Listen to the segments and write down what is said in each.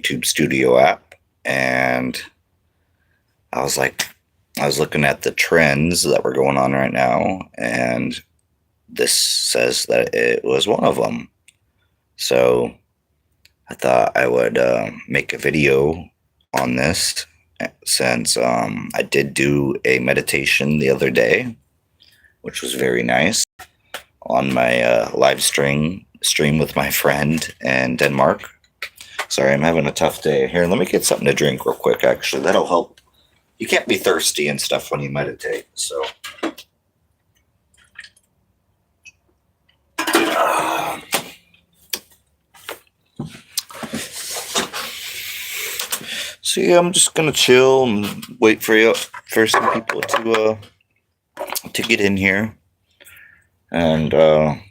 YouTube Studio app, and I was looking at the trends that were going on right now, and this says that it was one of them. So I thought I would make a video on this since I did do a meditation the other day, which was very nice, on my live stream with my friend in Denmark. Sorry, I'm having a tough day. Here, let me get something to drink real quick, actually. That'll help. You can't be thirsty and stuff when you meditate, so. So yeah, I'm just gonna chill and wait for some people to get in here. And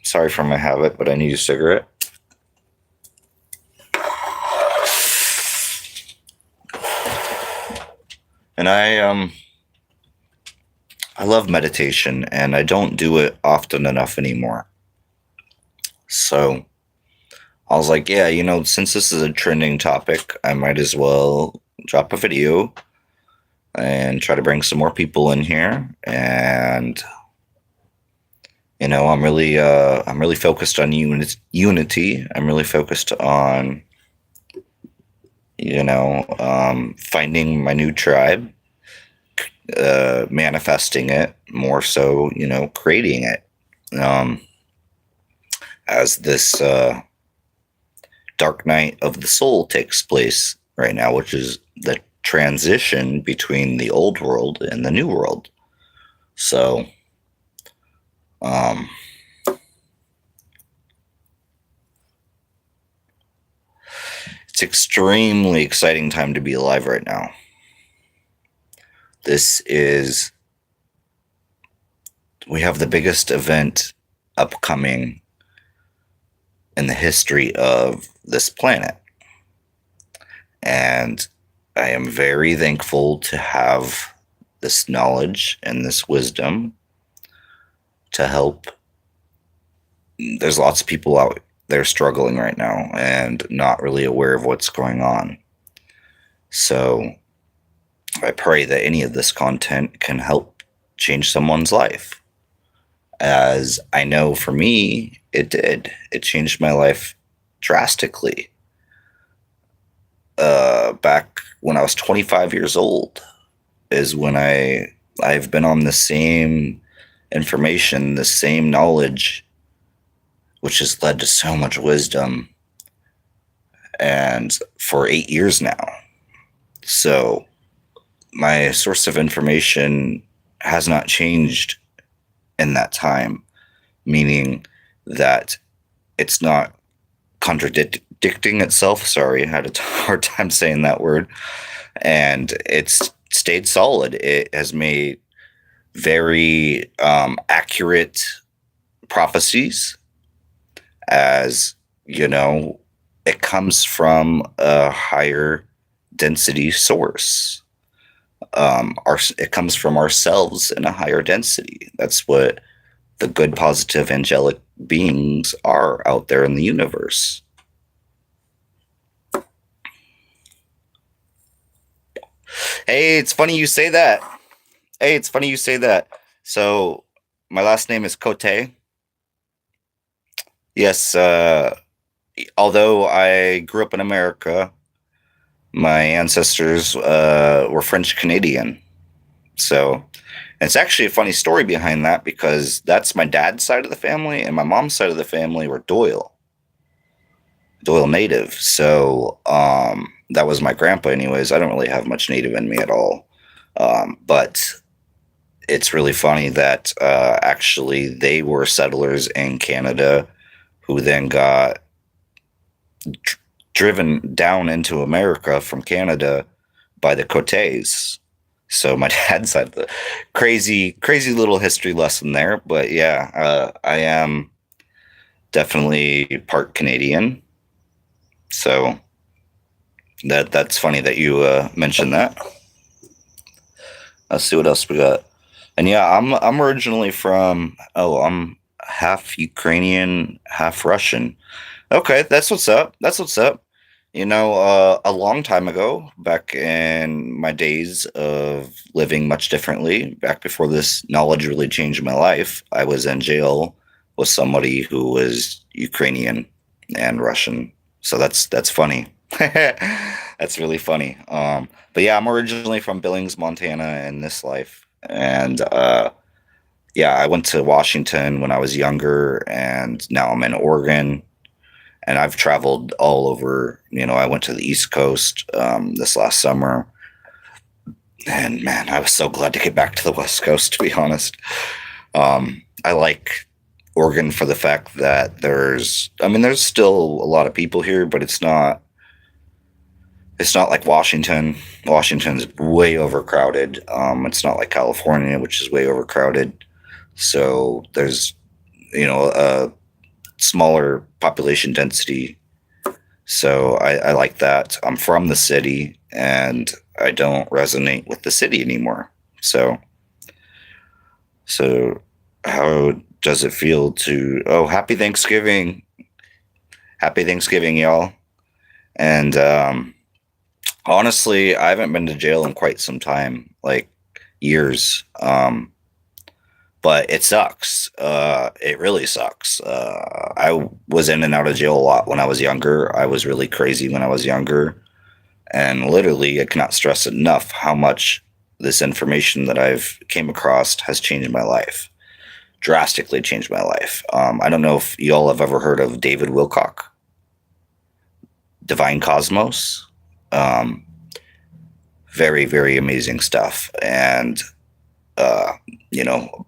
sorry for my habit, but I need a cigarette. And I love meditation, and I don't do it often enough anymore. So I was like, yeah, since this is a trending topic, I might as well drop a video and try to bring some more people in here. And I'm really focused on unity. I'm really focused on finding my new tribe, manifesting it more so, creating it. As this dark night of the soul takes place right now, which is the transition between the old world and the new world. So, it's extremely exciting time to be alive right now. We have the biggest event upcoming in the history of this planet. And I am very thankful to have this knowledge and this wisdom to help. There's lots of people out there struggling right now and not really aware of what's going on. So I pray that any of this content can help change someone's life. As I know for me, it did. It changed my life drastically. Back when I was 25 years old is when I've been on the same information, the same knowledge, which has led to so much wisdom, and for 8 years now. So my source of information has not changed in that time, meaning that it's not contradicting itself. Sorry, I had a hard time saying that word. And it's stayed solid. It has made very accurate prophecies, as it comes from a higher density source. It comes from ourselves in a higher density. That's what the good, positive, angelic beings are out there in the universe. Hey, it's funny you say that. So, my last name is Cote. Yes, although I grew up in America, my ancestors were French Canadian. So it's actually a funny story behind that, because that's my dad's side of the family, and my mom's side of the family were Doyle native. So that was my grandpa anyways. I don't really have much native in me at all. But it's really funny that actually they were settlers in Canada who then got driven down into America from Canada by the Cotes. So my dad's had the crazy little history lesson there. But yeah, I am definitely part Canadian. So that's funny that you mentioned that. Let's see what else we got. And yeah, I'm originally from, I'm half Ukrainian, half Russian. Okay, that's what's up. A long time ago, back in my days of living much differently, back before this knowledge really changed my life, I was in jail with somebody who was Ukrainian and Russian. So that's funny. That's really funny. But yeah, I'm originally from Billings, Montana in this life. And yeah, I went to Washington when I was younger, and now I'm in Oregon, and I've traveled all over. I went to the East Coast this last summer, and man, I was so glad to get back to the West Coast. To be honest, I like Oregon for the fact that there's still a lot of people here, but it's not like Washington. Washington's way overcrowded. It's not like California, which is way overcrowded. So there's a smaller population density. So I like that. I'm from the city, and I don't resonate with the city anymore. So how does it feel to? Oh, happy Thanksgiving, y'all. And honestly, I haven't been to jail in quite some time, like years. But it sucks. It really sucks. I was in and out of jail a lot when I was younger. I was really crazy when I was younger. And literally, I cannot stress enough how much this information that I've came across has changed my life, drastically changed my life. I don't know if y'all have ever heard of David Wilcock, Divine Cosmos. Um, Very, very amazing stuff. And, uh, you know,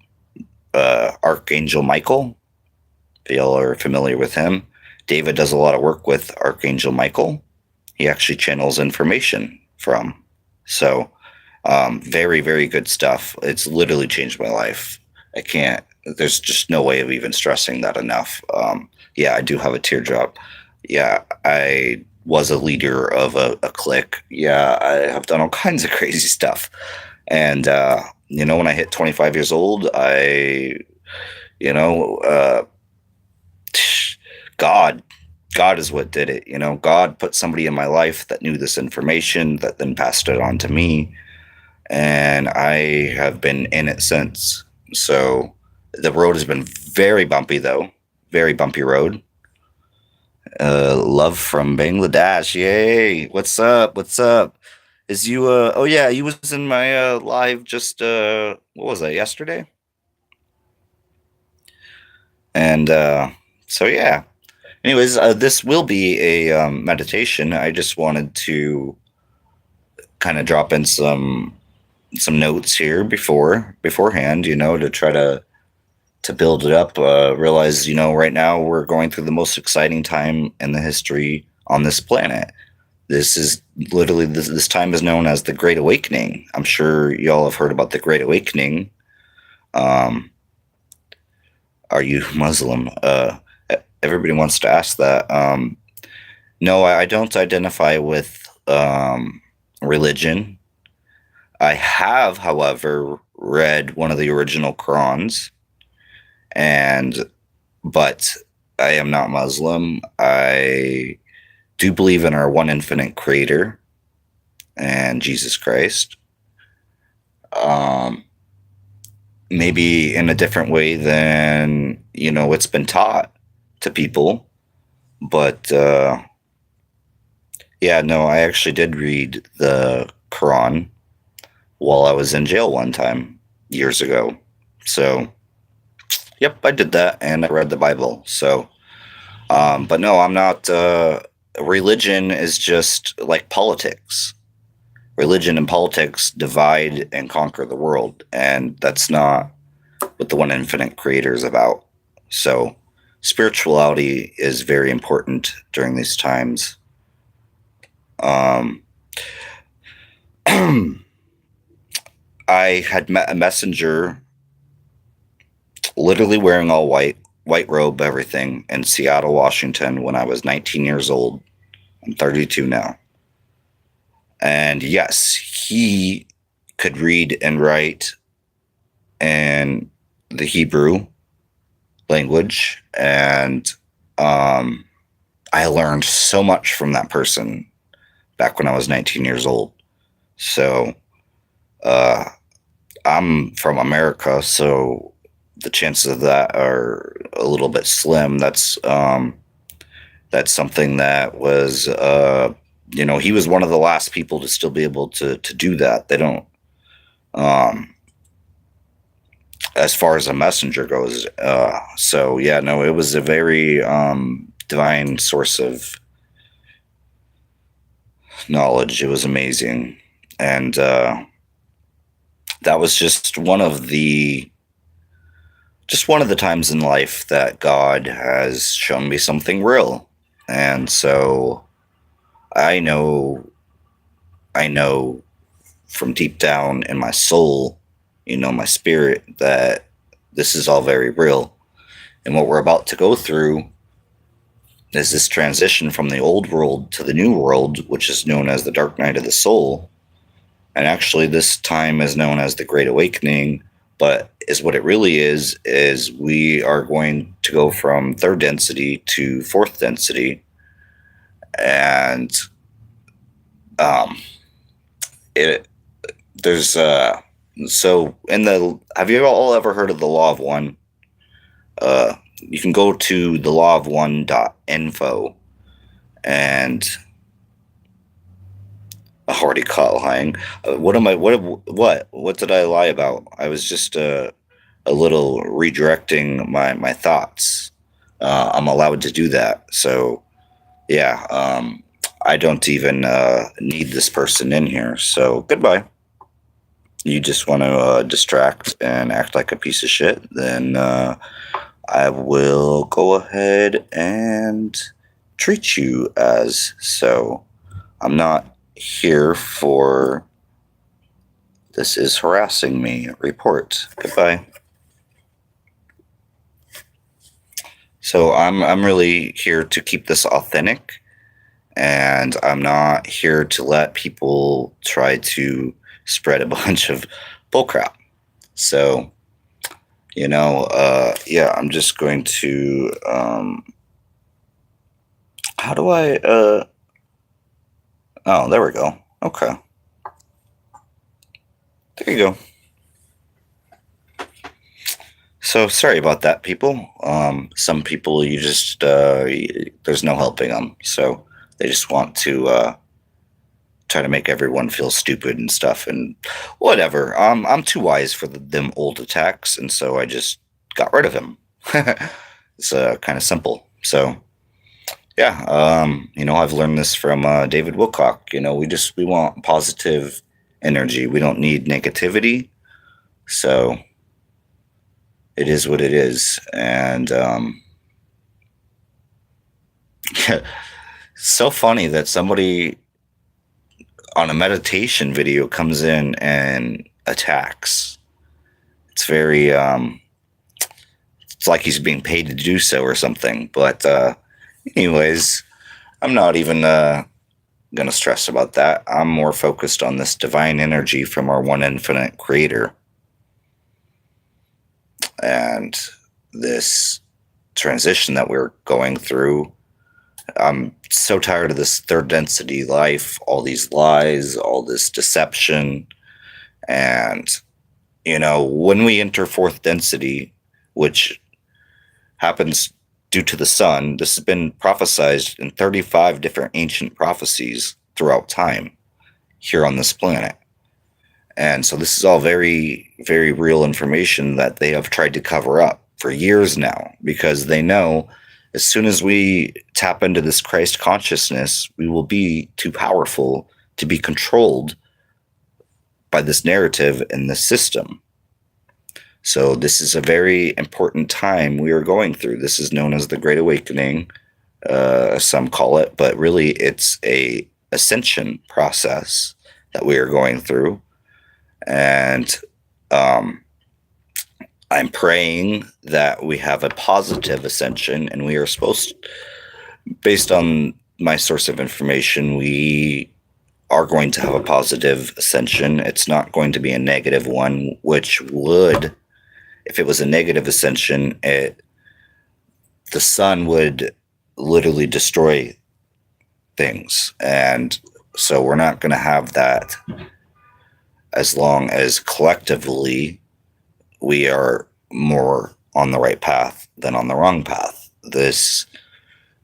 Archangel Michael, if y'all are familiar with him, David does a lot of work with Archangel Michael. He actually channels information from. So, very, very good stuff. It's literally changed my life. There's just no way of even stressing that enough. Yeah, I do have a teardrop. Yeah, I was a leader of a clique. Yeah, I have done all kinds of crazy stuff. And, when I hit 25 years old, you know, uh, God, God is what did it. God put somebody in my life that knew this information that then passed it on to me. And I have been in it since. So the road has been very bumpy, though. Very bumpy road. Love from Bangladesh. Yay. What's up? What's up? Is you, oh yeah, you was in my, live just, what was that, yesterday? And, so yeah. Anyways, this will be a, meditation. I just wanted to kind of drop in some notes here beforehand, to try to build it up. Realize, right now we're going through the most exciting time in the history on this planet. This is literally this time is known as the Great Awakening. I'm sure y'all have heard about the Great Awakening. Um, are you Muslim? Everybody wants to ask that. No, I don't identify with religion. I have, however, read one of the original Qurans, and but I am not Muslim. I do believe in our one infinite creator and Jesus Christ. Um, Maybe in a different way than it's been taught to people, but yeah, no, I actually did read the Quran while I was in jail one time years ago. So, yep, I did that, and I read the Bible. So, but no, I'm not. Religion is just like politics. Religion and politics divide and conquer the world, and that's not what the one infinite creator is about. So, spirituality is very important during these times. Um, I had met a messenger literally wearing all white robe, everything, in Seattle, Washington when I was 19 years old. I'm 32 now. And yes, he could read and write in the Hebrew language. And I learned so much from that person back when I was 19 years old. So uh, I'm from America, so the chances of that are a little bit slim. That's something that was, he was one of the last people to still be able to do that. They don't, um, as far as a messenger goes. So yeah, no, it was a very divine source of knowledge. It was amazing, and that was just one of the times in life that God has shown me something real. And so I know, I know from deep down in my soul, my spirit, that this is all very real. And what we're about to go through is this transition from the old world to the new world, which is known as the dark night of the soul. And actually, this time is known as the Great Awakening, but is what it really is we are going to go from third density to fourth density. And it there's so have you all ever heard of the law of one? You can go to the law of one.info, and I already caught lying. What did I lie about? I was just a little redirecting my thoughts. I'm allowed to do that. So yeah, I don't even need this person in here. So goodbye. You just want to distract and act like a piece of shit, then I will go ahead and treat you as so. I'm not here for "this is harassing me" report. Goodbye. So I'm really here to keep this authentic, and I'm not here to let people try to spread a bunch of bullcrap. So, yeah, I'm just going to, how do I, oh, there we go. Okay. There you go. So sorry about that, people. Some people, you just, there's no helping them. So they just want to, try to make everyone feel stupid and stuff, and whatever. I'm too wise for them old attacks, and so I just got rid of him. It's kind of simple. So yeah, I've learned this from David Wilcock. We want positive energy. We don't need negativity. So it is what it is, and so funny that somebody on a meditation video comes in and attacks. It's very it's like he's being paid to do so or something. But anyways, I'm not even gonna stress about that. I'm more focused on this divine energy from our one infinite creator, and this transition that we're going through. I'm so tired of this third density life, all these lies, all this deception. And, when we enter fourth density, which happens due to the sun, this has been prophesized in 35 different ancient prophecies throughout time here on this planet. And so this is all very, very real information that they have tried to cover up for years now, because they know as soon as we tap into this Christ consciousness, we will be too powerful to be controlled by this narrative and this system. So this is a very important time we are going through. This is known as the Great Awakening, some call it, but really it's a ascension process that we are going through. And I'm praying that we have a positive ascension, and we are supposed, based on my source of information, we are going to have a positive ascension. It's not going to be a negative one, which would, if it was a negative ascension, the sun would literally destroy things. And so we're not going to have that as long as collectively we are more on the right path than on the wrong path. This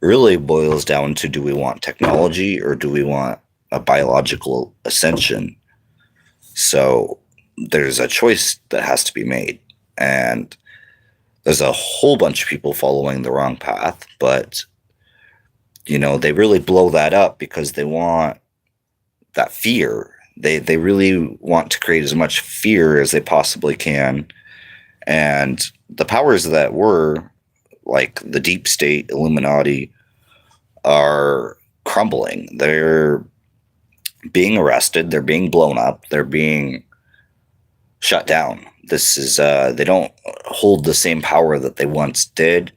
really boils down to, do we want technology or do we want a biological ascension? So there's a choice that has to be made. And there's a whole bunch of people following the wrong path, but they really blow that up because they want that fear. They really want to create as much fear as they possibly can. And the powers that were, like the deep state, Illuminati, are crumbling. They're being arrested. They're being blown up. They're being shut down. This is they don't hold the same power that they once did,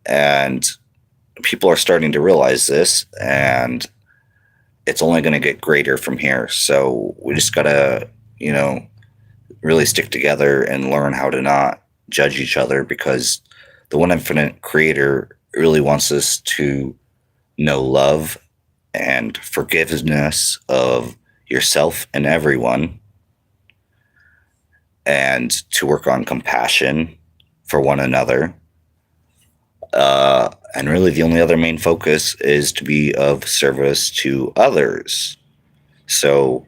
and people are starting to realize this, and it's only going to get greater from here. So we just gotta, really stick together and learn how to not judge each other, because the one infinite creator really wants us to know love and forgiveness of yourself and everyone, and to work on compassion for one another. And really, the only other main focus is to be of service to others. So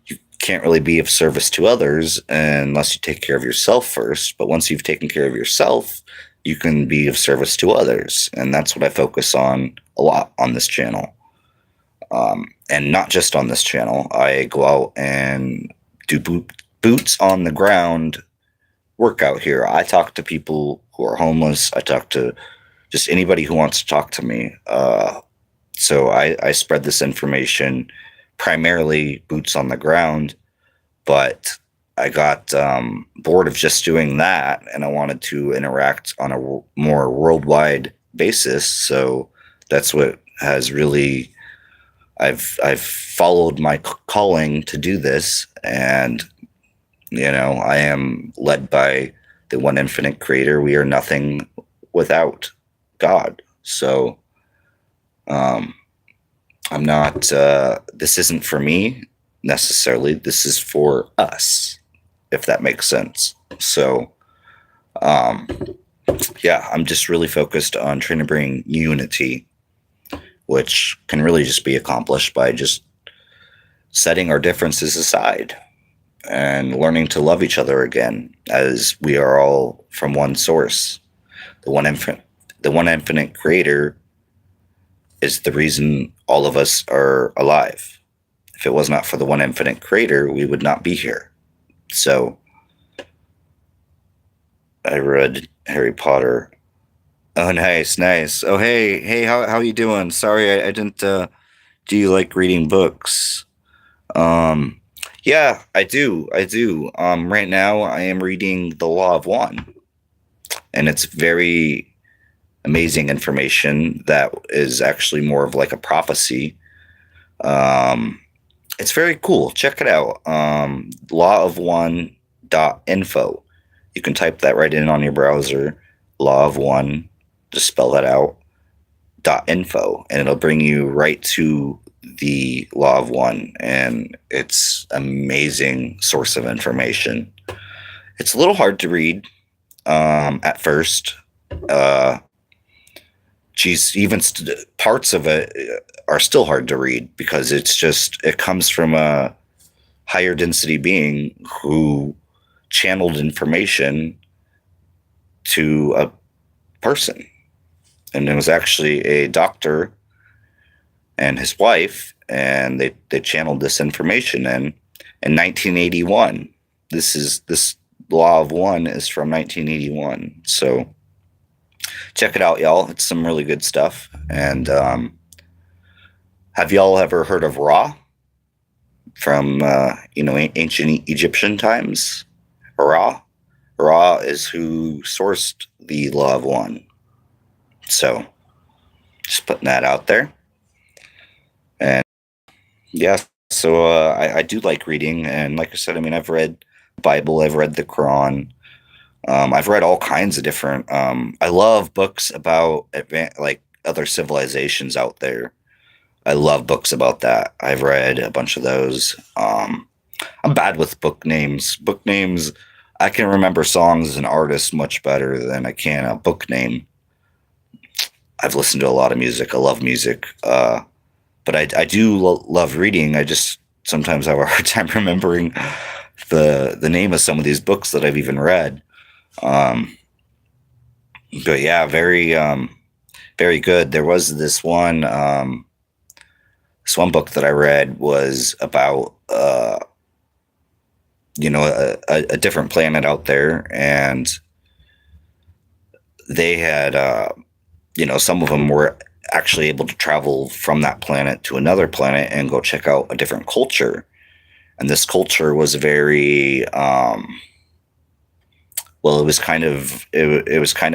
you can't really be of service to others unless you take care of yourself first. But once you've taken care of yourself, you can be of service to others. And that's what I focus on a lot on this channel. And not just on this channel. I go out and do boots on the ground workout here. I talk to people who are homeless. I talk to just anybody who wants to talk to me. So I spread this information, primarily boots on the ground, but I got bored of just doing that, and I wanted to interact on a more worldwide basis. So that's what has really, I've followed my calling to do this, and I am led by the one infinite creator. We are nothing without God. So I'm not, this isn't for me necessarily. This is for us, if that makes sense. So, yeah, I'm just really focused on trying to bring unity, which can really just be accomplished by just setting our differences aside and learning to love each other again, as we are all from one source. The one infinite creator is the reason all of us are alive. If it was not for the one infinite creator, we would not be here. So I read Harry Potter. Oh, nice. Oh, hey, how you doing? Sorry, I didn't. Do you like reading books? Yeah, I do. Right now I am reading The Law of One, and it's very amazing information that is actually more of like a prophecy. It's very cool. Check it out. lawofone.info. You can type that right in on your browser. Law of One, just spell that out, .info, and it'll bring you right to the Law of One, and it's amazing source of information. It's a little hard to read at first. Even parts of it are still hard to read, because it comes from a higher density being who channeled information to a person. And it was actually a doctor and his wife, and they channeled this information in 1981. This Law of One is from 1981. So check it out, y'all. It's some really good stuff. And have y'all ever heard of Ra from ancient Egyptian times? Ra is who sourced the Law of One. So just putting that out there. And yeah, so I do like reading, and like I said, I've read the Bible, I've read the Quran, I've read all kinds of different. I love books about other civilizations out there. I love books about that. I've read a bunch of those. I'm bad with book names. Book names, I can remember songs and artists much better than I can a book name. I've listened to a lot of music. I love music. But I do love reading. I just sometimes have a hard time remembering the name of some of these books that I've even read. Um, but yeah, very good. There was this one book that I read was about a different planet out there, and they had some of them were actually able to travel from that planet to another planet and go check out a different culture. And this culture was very well, it was kind of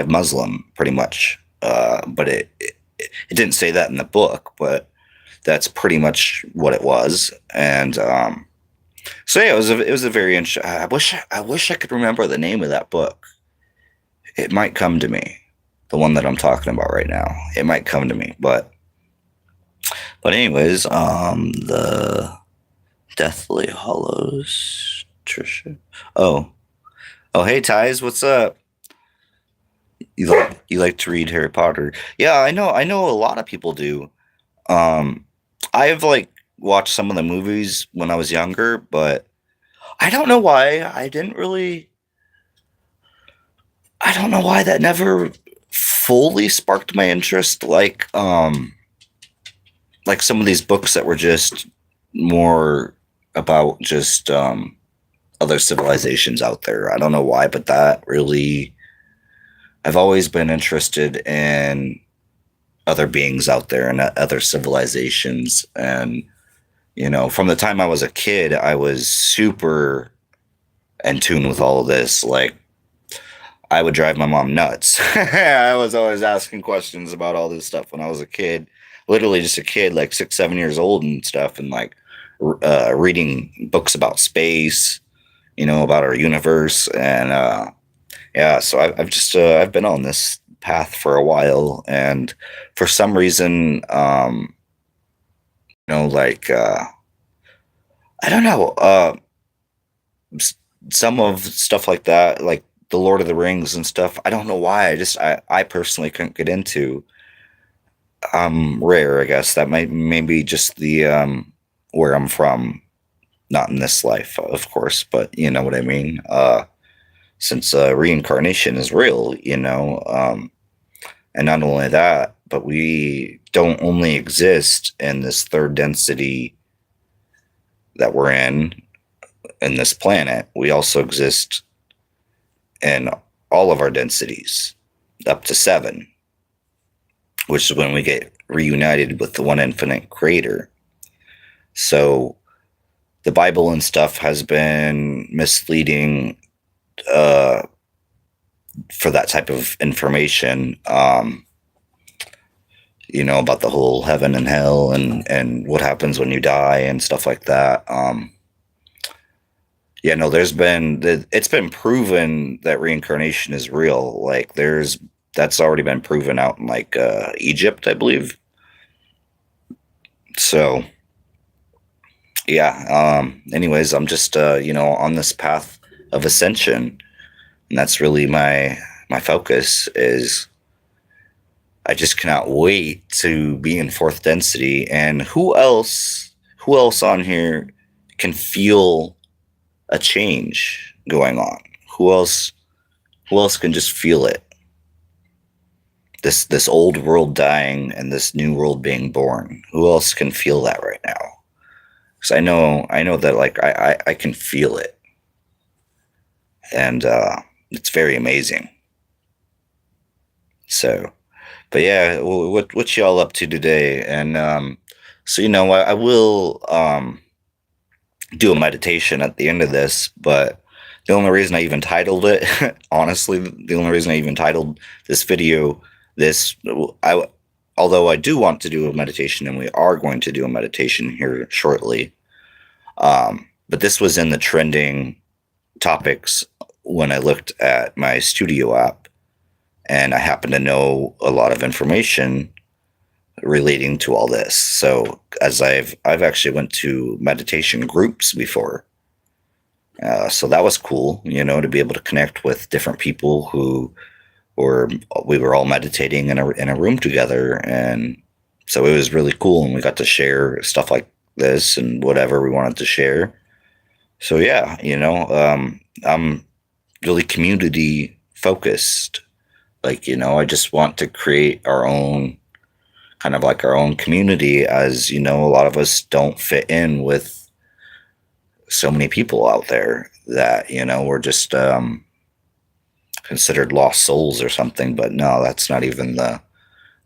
Muslim, pretty much. But it didn't say that in the book, but that's pretty much what it was. And so yeah, it was a very interesting. I wish I could remember the name of that book. It might come to me, the one that I'm talking about right now. It might come to me, but anyways, the Deathly Hollows, Trisha. Oh, hey Ties, what's up? You like to read Harry Potter? Yeah, I know a lot of people do. Um, I've like watched some of the movies when I was younger, but I don't know why I don't know why that never fully sparked my interest like some of these books that were just more about just other civilizations out there. I don't know why, but that really I've always been interested in other beings out there and other civilizations. And from the time I was a kid, I was super in tune with all of this. Like, I would drive my mom nuts. I was always asking questions about all this stuff when I was a kid, literally just a kid, like 6, 7 years old and stuff, and like reading books about space, about our universe. And yeah, so I've just I've been on this path for a while, and for some reason, like I don't know, some of stuff like that, like the Lord of the Rings and stuff. I don't know why. I personally couldn't get into. I'm rare, I guess. That might maybe just the where I'm from. Not in this life, of course, but you know what I mean. Since reincarnation is real, and not only that, but we don't only exist in this third density that we're in this planet. We also exist in all of our densities, up to 7, which is when we get reunited with the one infinite creator. So the Bible and stuff has been misleading for that type of information, about the whole heaven and hell and what happens when you die and stuff like that. Yeah, no, it's been proven that reincarnation is real. Like that's already been proven out in like Egypt, I believe. So yeah, anyways, I'm just on this path of ascension, and that's really my focus. Is I just cannot wait to be in fourth density. And who else on here can feel a change going on? Who else can just feel it? This old world dying and this new world being born. Who else can feel that right now? Because I know that like I can feel it, and it's very amazing. So, but yeah, what y'all up to today? And so I will do a meditation at the end of this, but the only reason I even titled it, honestly, the only reason I even titled this video this, although I do want to do a meditation, and we are going to do a meditation here shortly, but this was in the trending topics when I looked at my studio app, and I happen to know a lot of information relating to all this. So as I've actually went to meditation groups before. So that was cool, to be able to connect with different people who we were all meditating in a room together. And so it was really cool. And we got to share stuff like this and whatever we wanted to share. So yeah, I'm really community focused. Like, I just want to create our own kind of like our own community, as a lot of us don't fit in with so many people out there that, we're just considered lost souls or something. But no, that's not even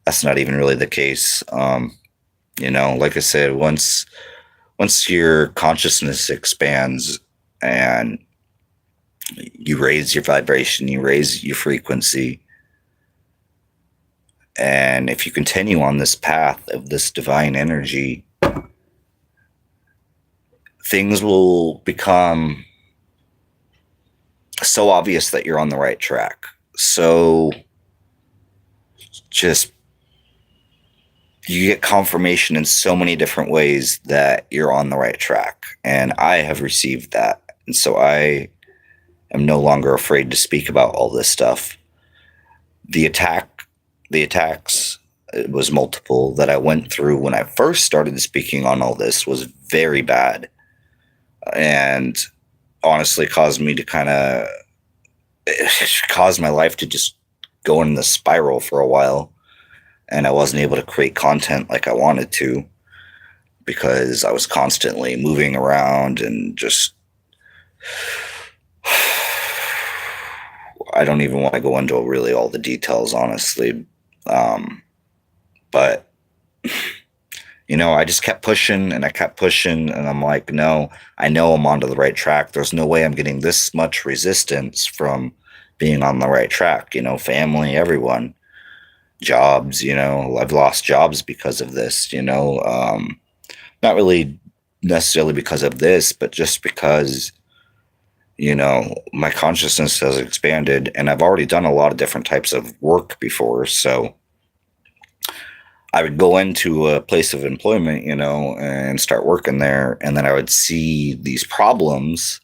really the case. Like I said, once your consciousness expands and you raise your vibration, you raise your frequency, and if you continue on this path of this divine energy, things will become so obvious that you're on the right track. So just you get confirmation in so many different ways that you're on the right track. And I have received that. And so I am no longer afraid to speak about all this stuff. The attacks, it was multiple, that I went through when I first started speaking on all this was very bad. And honestly caused me to caused my life to just go in the spiral for a while. And I wasn't able to create content like I wanted to because I was constantly moving around and just, I don't even want to go into really all the details, honestly. But, I just kept pushing and I kept pushing, and I'm like, no, I know I'm onto the right track. There's no way I'm getting this much resistance from being on the right track, family, everyone. Jobs, I've lost jobs because of this, not really necessarily because of this, but just because, my consciousness has expanded, and I've already done a lot of different types of work before. So I would go into a place of employment, and start working there. And then I would see these problems,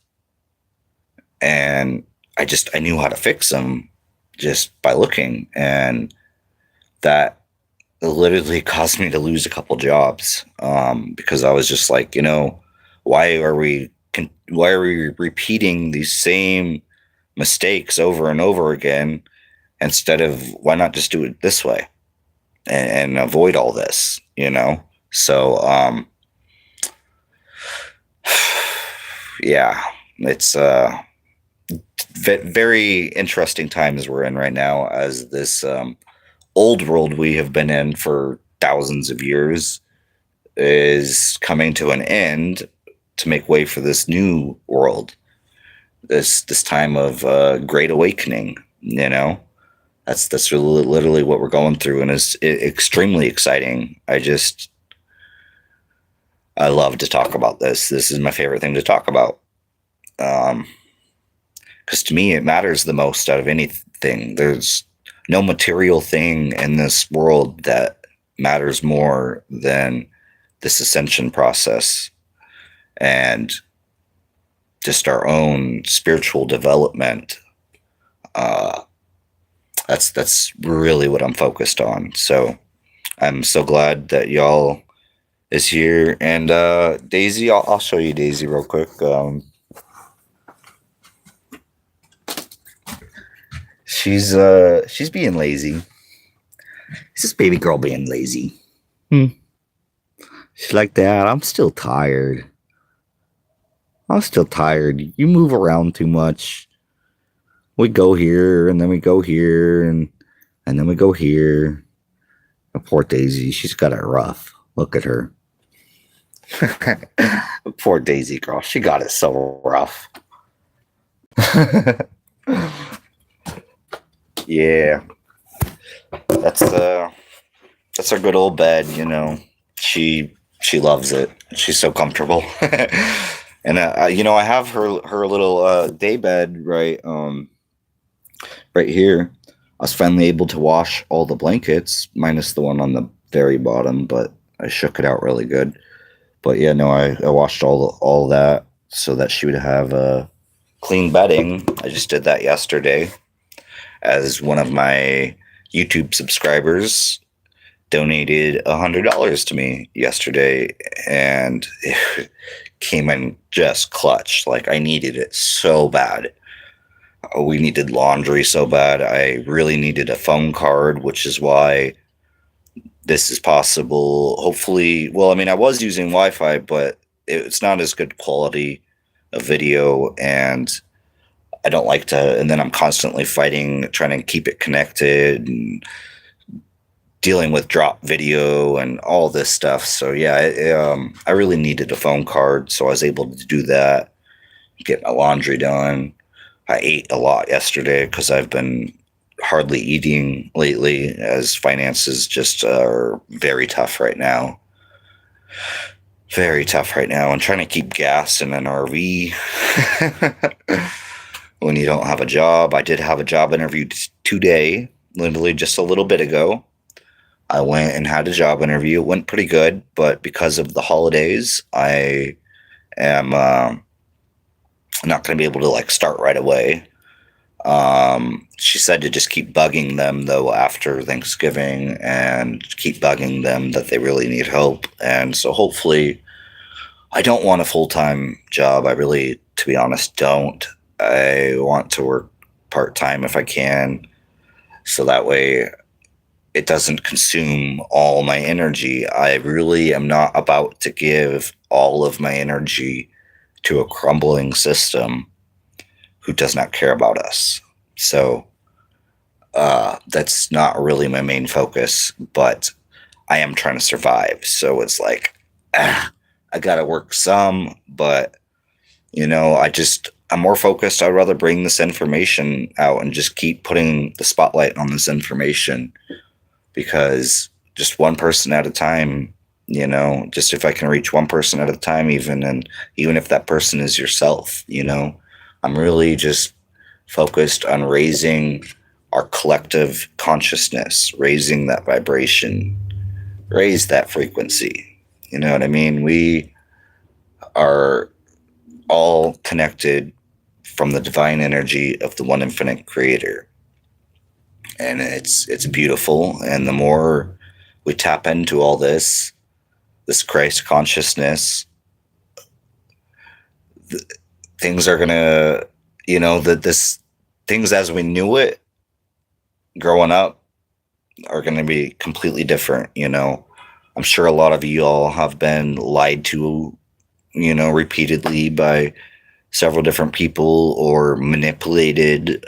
and I knew how to fix them just by looking. And that literally caused me to lose a couple jobs, because I was just like, why are we repeating these same mistakes over and over again, instead of why not just do it this way and avoid all this, So, yeah, it's very interesting times we're in right now, as this old world we have been in for thousands of years is coming to an end to make way for this new world, this time of great awakening. That's really, literally what we're going through, and it's extremely exciting. I love to talk about this. This is my favorite thing to talk about, because to me it matters the most out of anything. There's no material thing in this world that matters more than this ascension process and just our own spiritual development. That's really what I'm focused on. So I'm so glad that y'all is here. And Daisy, I'll show you Daisy real quick. She's being lazy. It's this baby girl being lazy. She's like, Dad, I'm still tired. You move around too much. We go here, and then we go here, and then we go here. Oh, poor Daisy. She's got it rough. Look at her. Poor Daisy girl. She got it so rough. Yeah. That's our good old bed, She loves it. She's so comfortable. And I have her little day bed right here. I was finally able to wash all the blankets, minus the one on very bottom, but I shook it out really good. But yeah, no, I washed all that so that she would have clean bedding. I just did that yesterday, as one of my YouTube subscribers donated $100 to me yesterday, and it came in just clutch. Like, I needed it so bad. We needed laundry so bad. I really needed a phone card, which is why this is possible. Hopefully, well, I mean, I was using Wi-Fi, but it's not as good quality of video, and I don't like to. And then I'm constantly fighting, trying to keep it connected, and dealing with drop video and all this stuff. So yeah, I really needed a phone card, so I was able to do that, get my laundry done. I ate a lot yesterday because I've been hardly eating lately, as finances just are very tough right now. Very tough right now. And trying to keep gas in an RV when you don't have a job. I did have a job interview today, literally just a little bit ago. I went and had a job interview. It went pretty good, but because of the holidays, I am not going to be able to like start right away. She said to just keep bugging them though after Thanksgiving, and keep bugging them that they really need help. And so hopefully, I don't want a full-time job. I really, to be honest, don't. I want to work part-time if I can, so that way it doesn't consume all my energy. I really am not about to give all of my energy to a crumbling system who does not care about us. So that's not really my main focus, but I am trying to survive. So it's like, I gotta work some, but I'm more focused. I'd rather bring this information out and just keep putting the spotlight on this information, because just one person at a time, just if I can reach one person at a time, and even if that person is yourself, I'm really just focused on raising our collective consciousness, raising that vibration, raise that frequency. You know what I mean? We are all connected from the divine energy of the one infinite creator. And it's beautiful. And the more we tap into all this Christ consciousness, things are gonna, things as we knew it growing up are gonna be completely different. I'm sure a lot of you all have been lied to, repeatedly by several different people, or manipulated,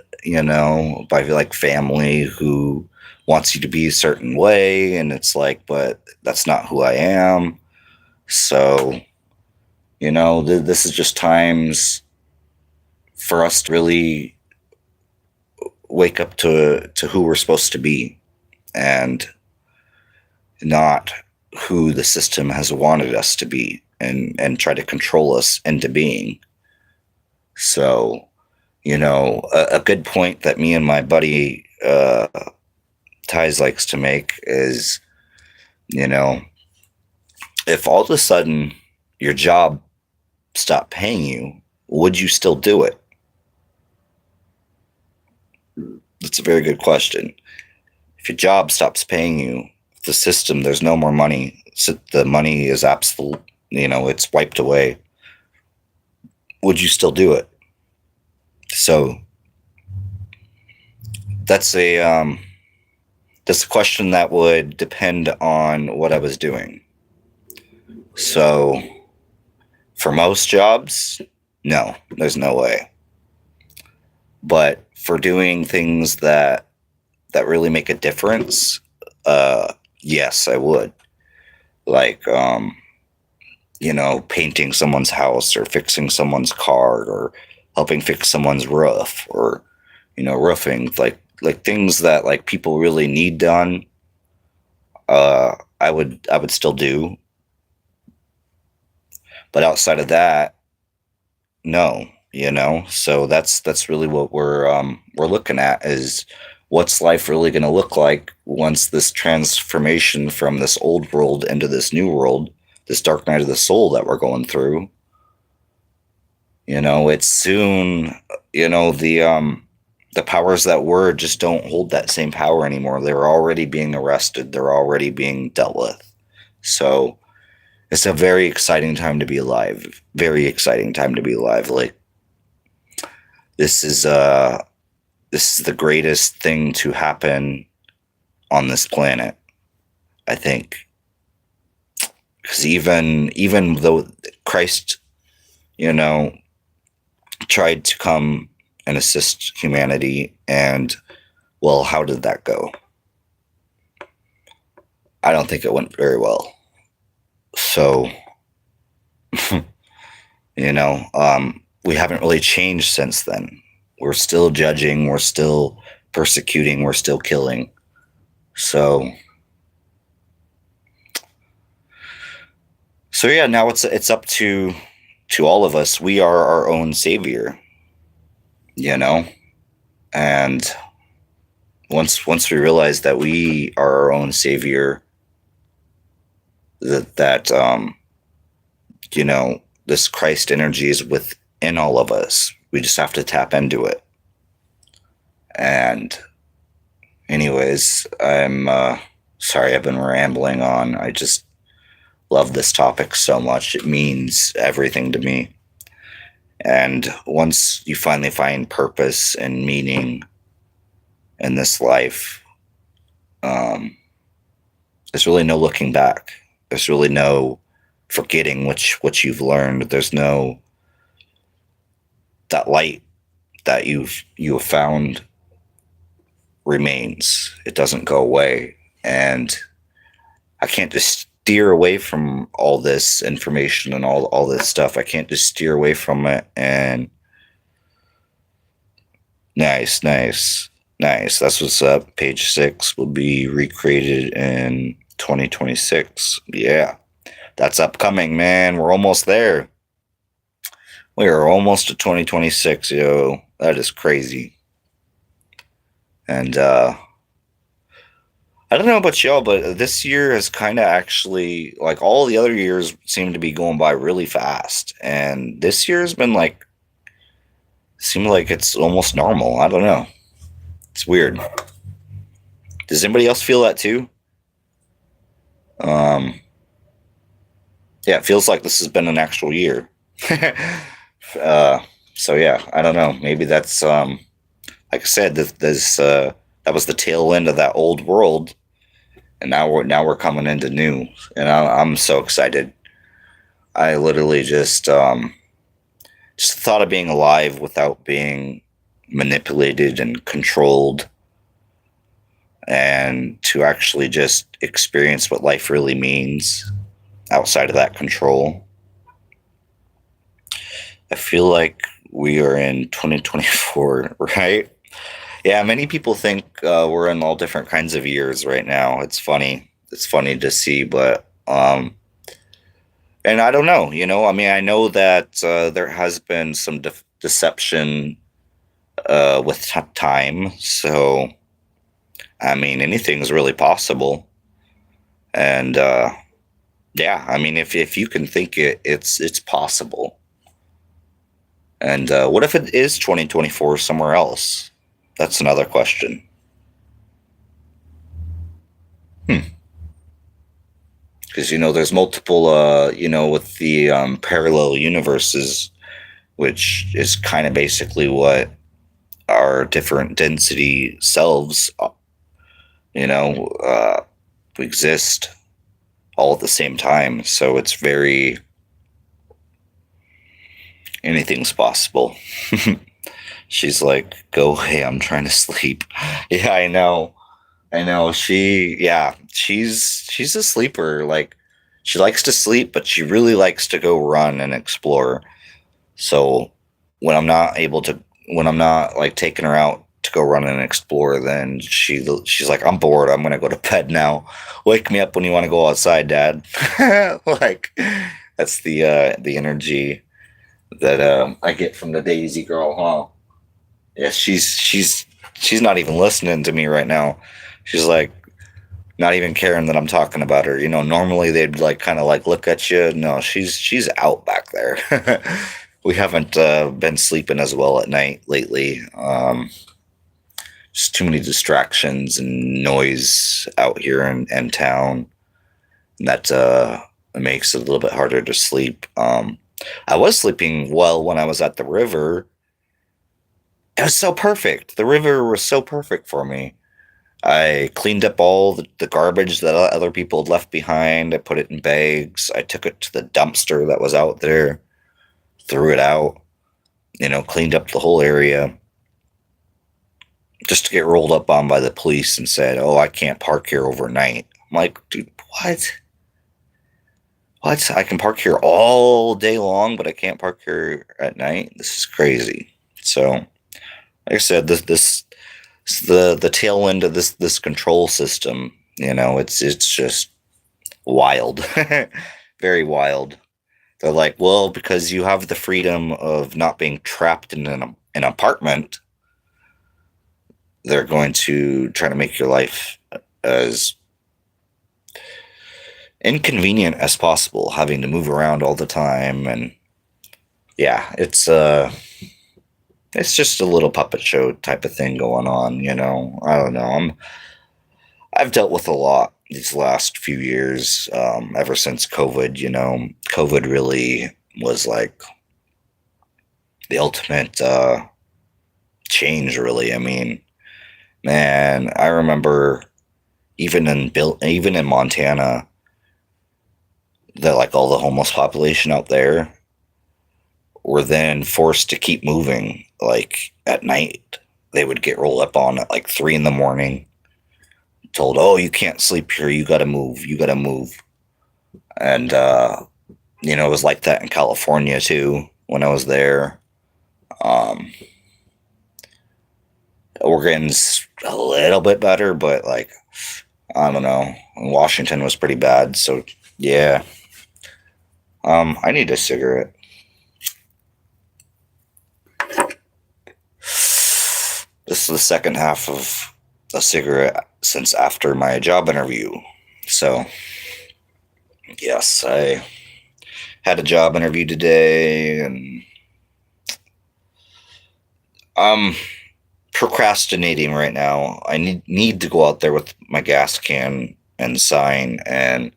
by like family who wants you to be a certain way. And it's like, but that's not who I am. So, this is just times for us to really wake up to who we're supposed to be, and not who the system has wanted us to be, and try to control us into being. So, a good point that me and my buddy Ty's likes to make is, if all of a sudden your job stopped paying you, would you still do it? That's a very good question. If your job stops paying you, the system, there's no more money, so the money is absolute, it's wiped away, would you still do it? So that's a question that would depend on what I was doing. So for most jobs, no, there's no way. But for doing things that really make a difference, yes, I would. Like, painting someone's house, or fixing someone's car, or helping fix someone's roof, or, roofing, like things that like people really need done. I would still do. But outside of that, no, so that's really what we're looking at, is what's life really going to look like once this transformation from this old world into this new world, this dark night of the soul that we're going through. It's soon, the powers that were just don't hold that same power anymore. They're already being arrested. They're already being dealt with. So it's a very exciting time to be alive. Very exciting time to be alive. Like, this is the greatest thing to happen on this planet, I think. Because even though Christ, tried to come and assist humanity, and, well, how did that go? I don't think it went very well. So, we haven't really changed since then. We're still judging, we're still persecuting, we're still killing. So yeah, now it's up to all of us. We are our own savior, and once we realize that we are our own savior, that this Christ energy is within all of us. We just have to tap into it. And anyways, I'm sorry I've been rambling on. I just love this topic so much. It means everything to me. And once you finally find purpose and meaning in this life, there's really no looking back. There's really no forgetting what you've learned. There's no, that light that you have found remains. It doesn't go away. And I can't just steer away from all this information and all this stuff. I can't just steer away from it. And nice. That's what's up. Page 6 will be recreated in 2026. Yeah, that's upcoming, man. We're almost there. We are almost to 2026, yo. That is crazy. And I don't know about y'all, but this year has kind of actually, like, all the other years seem to be going by really fast. And this year has been like, seems like it's almost normal. I don't know. It's weird. Does anybody else feel that too? Yeah, it feels like this has been an actual year. So yeah, I don't know. Maybe that's, like I said, that was the tail end of that old world, and now we're coming into new, and I'm so excited. I literally just the thought of being alive without being manipulated and controlled, and to actually just experience what life really means outside of that control. I feel like we are in 2024, right? Yeah, many people think we're in all different kinds of years right now. It's funny. It's funny to see, but and I don't know. I mean, I know that there has been some deception with time. So, I mean, anything's really possible. And yeah, I mean, if you can think it, it's possible. And what if it is 2024 somewhere else? That's another question. Because, there's multiple, with the parallel universes, which is kind of basically what our different density selves, exist all at the same time. So it's very, anything's possible. She's like, go away, I'm trying to sleep. Yeah, I know. She's a sleeper. Like, she likes to sleep, but she really likes to go run and explore. So when I'm not like taking her out to go run and explore, then she's like, I'm bored, I'm gonna go to bed now. Wake me up when you want to go outside, Dad. Like, that's the energy that I get from the Daisy girl, huh? Yeah, she's she's not even listening to me right now. She's like not even caring that I'm talking about her. Normally they'd like kind of like look at you. No, she's out back there. We haven't been sleeping as well at night lately. Just too many distractions and noise out here in town. And that makes it a little bit harder to sleep. I was sleeping well when I was at the river. It was so perfect. The river was so perfect for me. I cleaned up all the garbage that other people had left behind. I put it in bags. I took it to the dumpster that was out there, threw it out, cleaned up the whole area, just to get rolled up on by the police and said, "Oh, I can't park here overnight." I'm like, dude, what? What? I can park here all day long, but I can't park here at night? This is crazy. So, like I said, this the tail end of this control system. It's just wild, very wild. They're like, well, because you have the freedom of not being trapped in an apartment, they're going to try to make your life as inconvenient as possible, having to move around all the time. And yeah, it's just a little puppet show type of thing going on. I don't know. I've dealt with a lot these last few years, ever since COVID. COVID really was like the ultimate change, really. I mean, man, I remember even in Montana, that like all the homeless population out there were then forced to keep moving. Like at night, they would get rolled up on at like 3 a.m, told, "Oh, you can't sleep here. You got to move. You got to move." And it was like that in California too when I was there. Um, Oregon's a little bit better, but like I don't know. Washington was pretty bad. So yeah. I need a cigarette. This is the second half of a cigarette since after my job interview. So, yes, I had a job interview today, and I'm procrastinating right now. I need to go out there with my gas can and sign and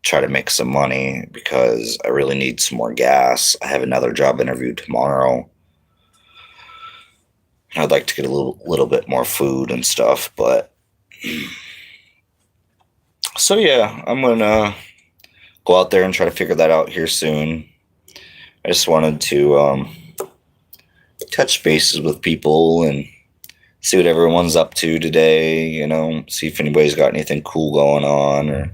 try to make some money because I really need some more gas. I have another job interview tomorrow. I'd like to get a little bit more food and stuff, but so yeah, I'm gonna go out there and try to figure that out here soon. I just wanted to touch bases with people and see what everyone's up to today. See if anybody's got anything cool going on, or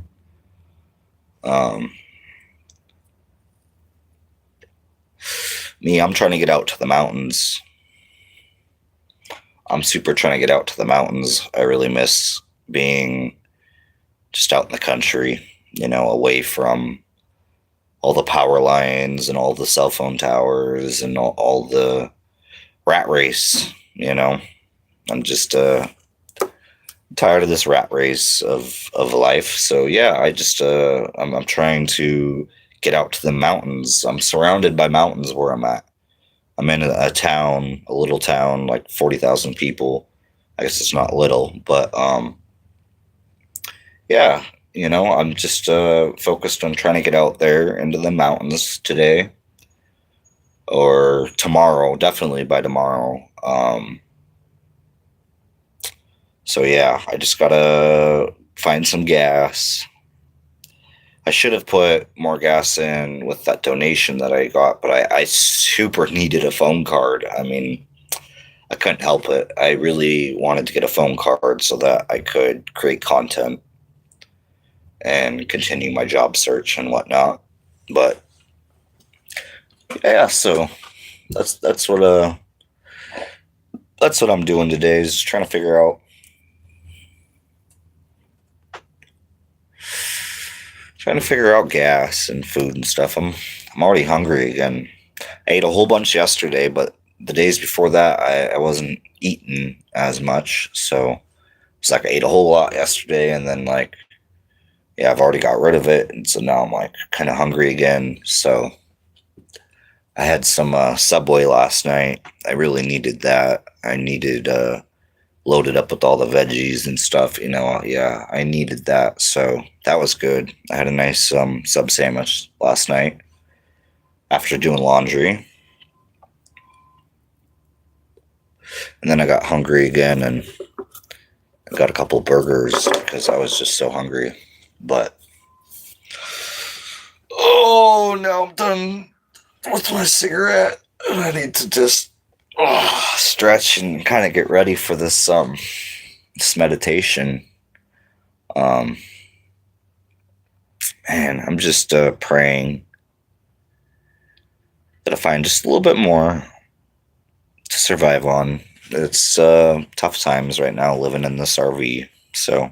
me. I'm trying to get out to the mountains. I'm super trying to get out to the mountains. I really miss being just out in the country, away from all the power lines and all the cell phone towers and all the rat race. I'm just tired of this rat race of life. So yeah, I'm trying to get out to the mountains. I'm surrounded by mountains where I'm at. I'm in a little town, like 40,000 people. I guess it's not little, but yeah, I'm just focused on trying to get out there into the mountains today or tomorrow, definitely by tomorrow. So yeah, I just gotta find some gas. I should have put more gas in with that donation that I got, but I super needed a phone card. I mean, I couldn't help it. I really wanted to get a phone card so that I could create content and continue my job search and whatnot. But yeah, so that's what I'm doing today, is trying to figure out gas and food and stuff. I'm already hungry again. I ate a whole bunch yesterday, but the days before that, I wasn't eating as much, so it's like I ate a whole lot yesterday, and then like, yeah, I've already got rid of it, and so now I'm like kind of hungry again. So I had some Subway last night. I really needed that. I needed loaded up with all the veggies and stuff. Yeah, I needed that. So that was good. I had a nice sub sandwich last night after doing laundry, and then I got hungry again and I got a couple burgers because I was just so hungry. But oh, now I'm done with my cigarette. I need to just stretch and kind of get ready for this meditation. Um, Man, I'm just praying that I find just a little bit more to survive on. It's tough times right now living in this RV, so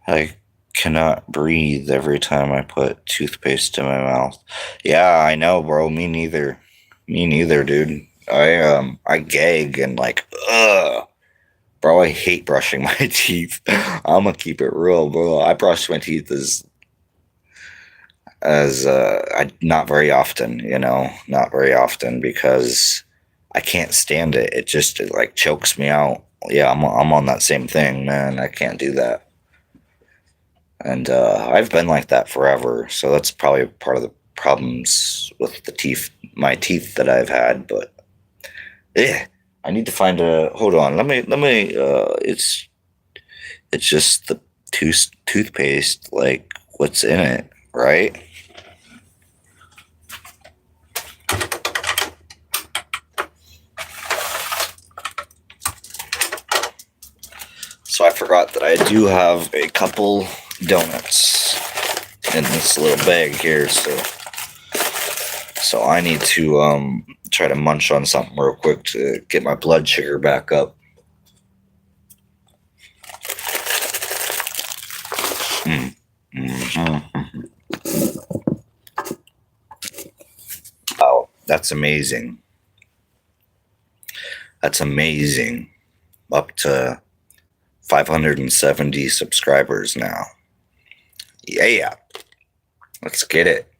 I cannot breathe every time I put toothpaste in my mouth. Yeah, I know, bro. Me neither. Me neither, dude. I gag and like, ugh. Bro, I hate brushing my teeth. I'm gonna keep it real, bro. I brush my teeth as I not very often, not very often because I can't stand it. It like chokes me out. Yeah, I'm on that same thing, man. I can't do that. And I've been like that forever, so that's probably part of the problems with my teeth that I've had. But yeah, I need to find a. Hold on, let me. It's just the toothpaste, like what's in it, right? So I forgot that I do have a couple donuts in this little bag here, so I need to try to munch on something real quick to get my blood sugar back up. Mm-hmm. Wow, that's amazing. That's amazing. Up to 570 subscribers now. Yeah, let's get it.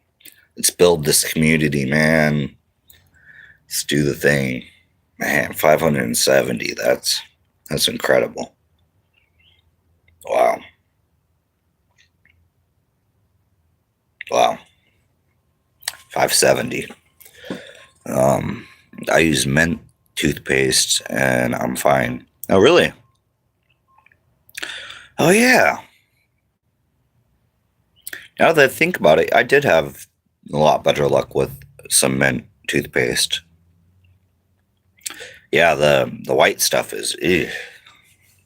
Let's build this community, man. Let's do the thing. Man, 570, that's incredible. Wow. Wow. 570. I use mint toothpaste and I'm fine. Oh, really? Oh, yeah. Now that I think about it, I did have a lot better luck with some mint toothpaste. Yeah, the white stuff is, ew.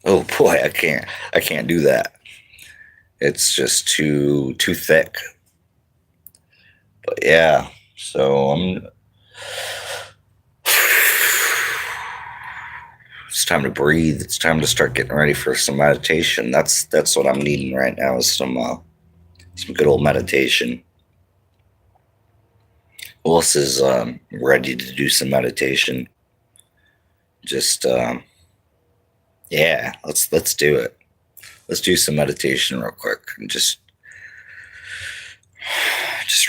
Oh boy, I can't do that. It's just too thick. But yeah, so it's time to breathe. It's time to start getting ready for some meditation. That's what I'm needing right now is some good old meditation. Willis is ready to do some meditation. Just yeah, let's do it. Let's do some meditation real quick and just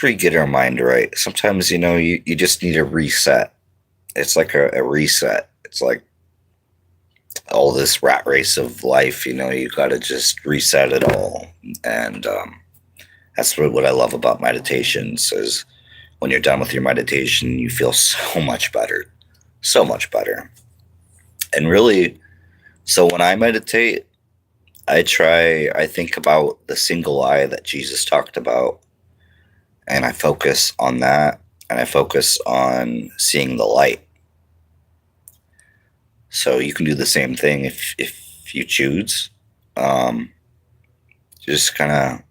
re-get our mind right. Sometimes you just need a reset. It's like a reset. It's like all this rat race of life. You got to just reset it all, and that's what I love about meditations is when you're done with your meditation, you feel so much better, so much better. And really, so when I meditate, I think about the single eye that Jesus talked about, and I focus on that, and I focus on seeing the light. So you can do the same thing if you choose. Just kind of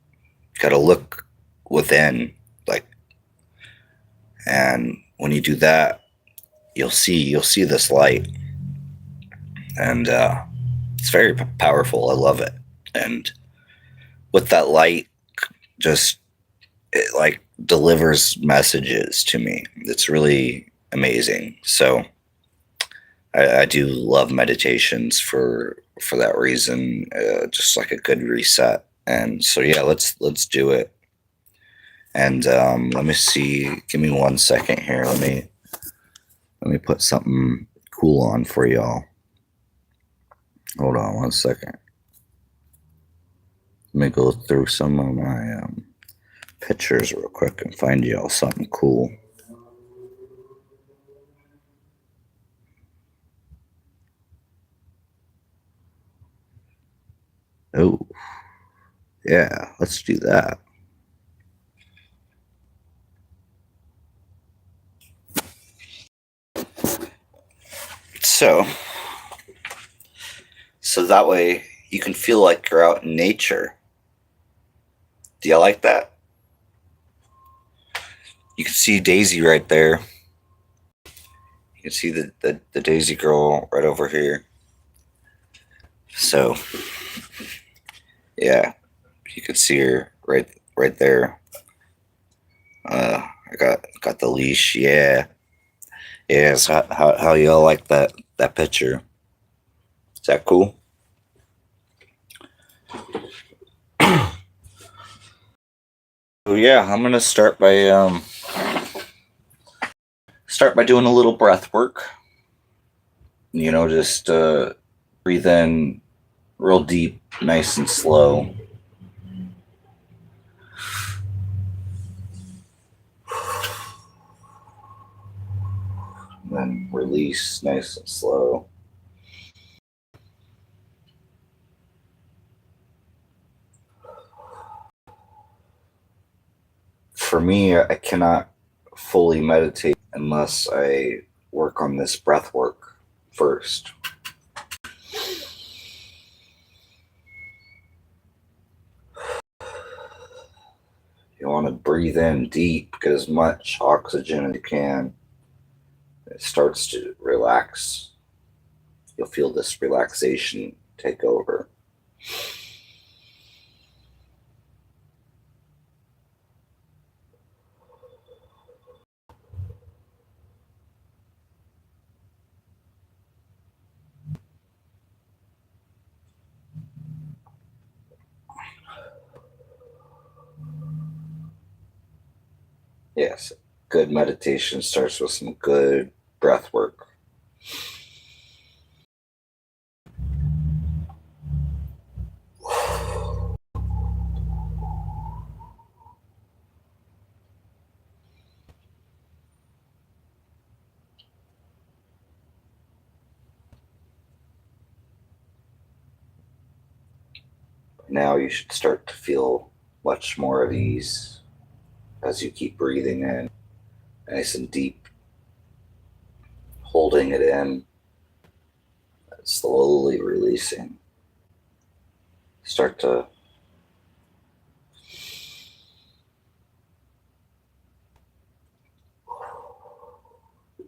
gotta look within, like, and when you do that, you'll see this light, and it's very powerful. I love it, and with that light, just it like delivers messages to me. It's really amazing. So I do love meditations for that reason, just like a good reset. And so yeah, let's do it. And let me see. Give me 1 second here. Let me put something cool on for y'all. Hold on 1 second. Let me go through some of my pictures real quick and find y'all something cool. Oh, yeah, let's do that. So that way you can feel like you're out in nature. Do you like that? You can see Daisy right there. You can see the Daisy girl right over here. So yeah, you can see her right there. I got the leash. Yeah, yeah. So how y'all like that picture? Is that cool? So yeah, I'm gonna start by doing a little breath work. Just breathe in real deep, nice and slow. And then release nice and slow. For me, I cannot fully meditate unless I work on this breath work first. You want to breathe in deep, get as much oxygen as you can. It starts to relax. You'll feel this relaxation take over. Yes, good meditation starts with some good breath work. Now you should start to feel much more at ease as you keep breathing in nice and deep, holding it in, slowly releasing. Start to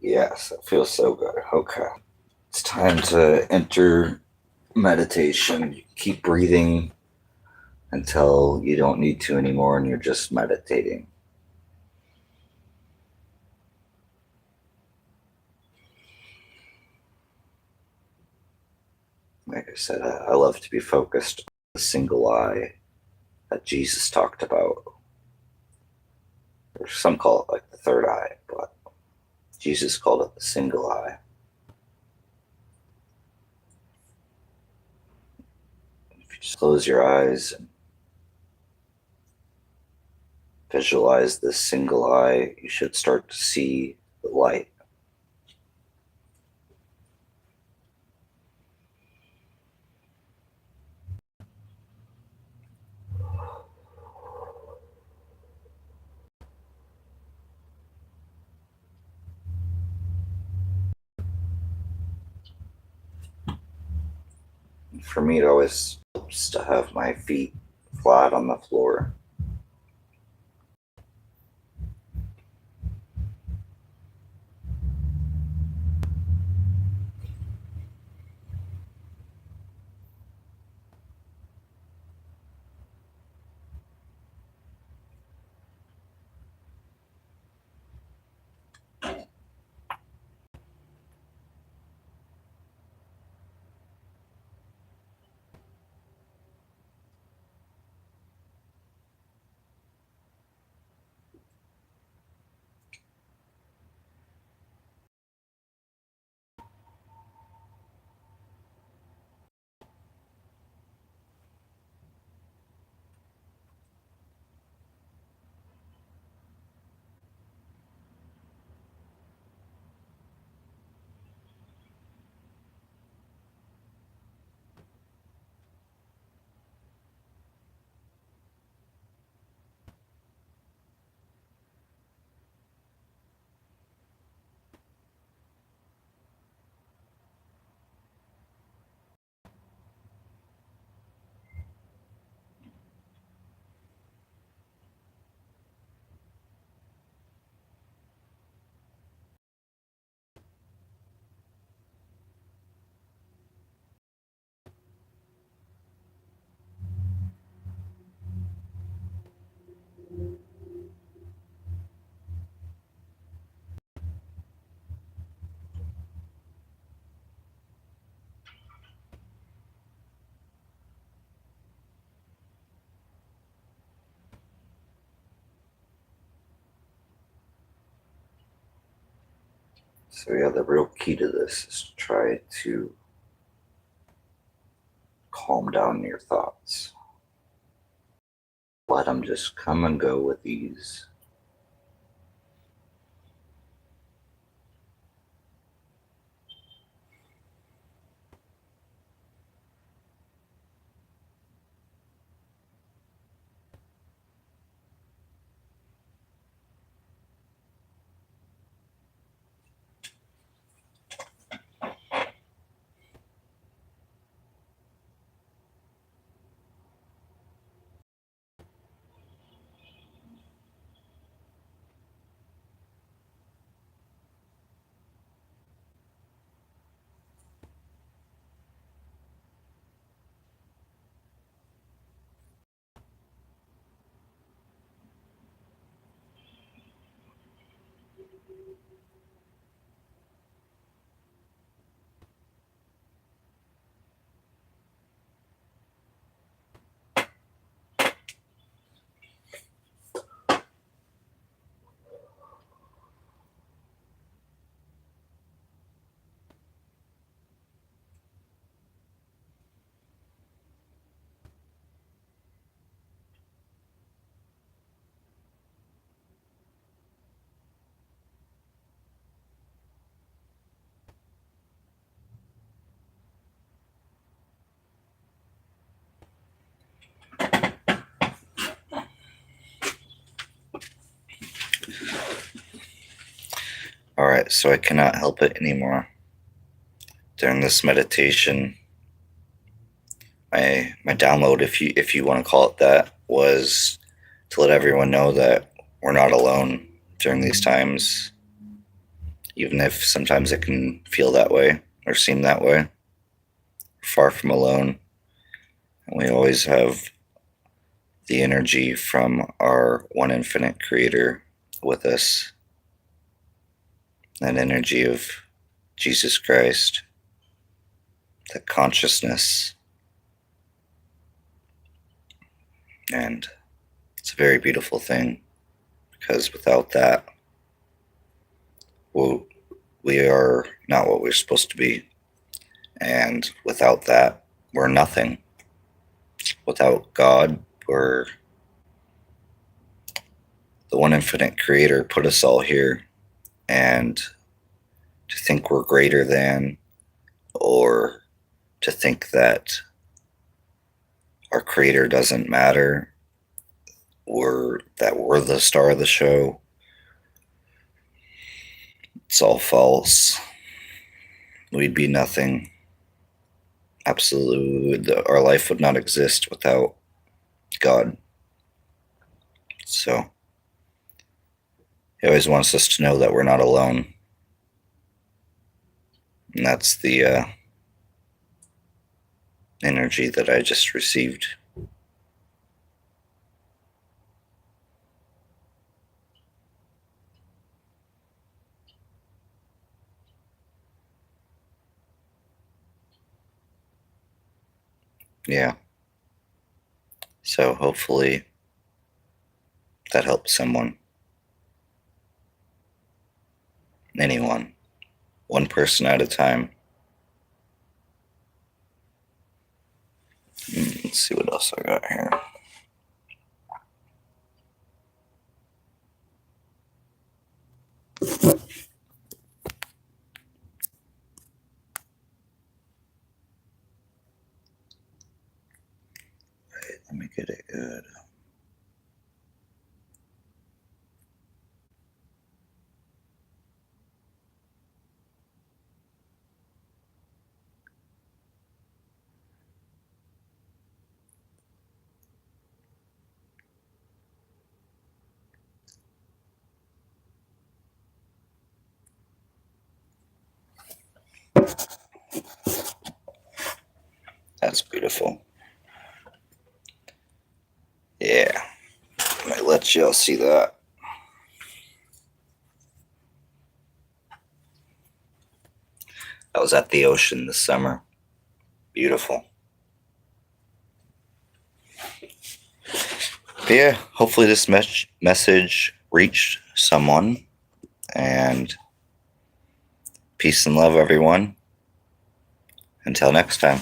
Yes, it feels so good. Okay. It's time to enter meditation. Keep breathing until you don't need to anymore and you're just meditating. Like I said, I love to be focused on the single eye that Jesus talked about. Or some call it like the third eye, but Jesus called it the single eye. If you just close your eyes and visualize this single eye, you should start to see the light. For me, it always helps to have my feet flat on the floor. So yeah, the real key to this is to try to calm down your thoughts. Let them just come and go with ease. All right, so I cannot help it anymore. During this meditation, my download, if you want to call it that, was to let everyone know that we're not alone during these times, even if sometimes it can feel that way or seem that way. We're far from alone, and we always have the energy from our one infinite creator with us, that energy of Jesus Christ, that consciousness. And it's a very beautiful thing, because without that, we are not what we're supposed to be. And without that, we're nothing. Without God, we're the one infinite creator put us all here. And to think we're greater than, or to think that our creator doesn't matter, or that we're the star of the show, it's all false. We'd be nothing. Absolutely, our life would not exist without God. So he always wants us to know that we're not alone. And that's the energy that I just received. Yeah. So hopefully that helps someone. Anyone. One person at a time. Let's see what else I got here. Wait, let me get it good. That's beautiful. Yeah. I let y'all see that. I was at the ocean this summer. Beautiful. But yeah, hopefully this message reached someone, and Peace and love, everyone. Until next time.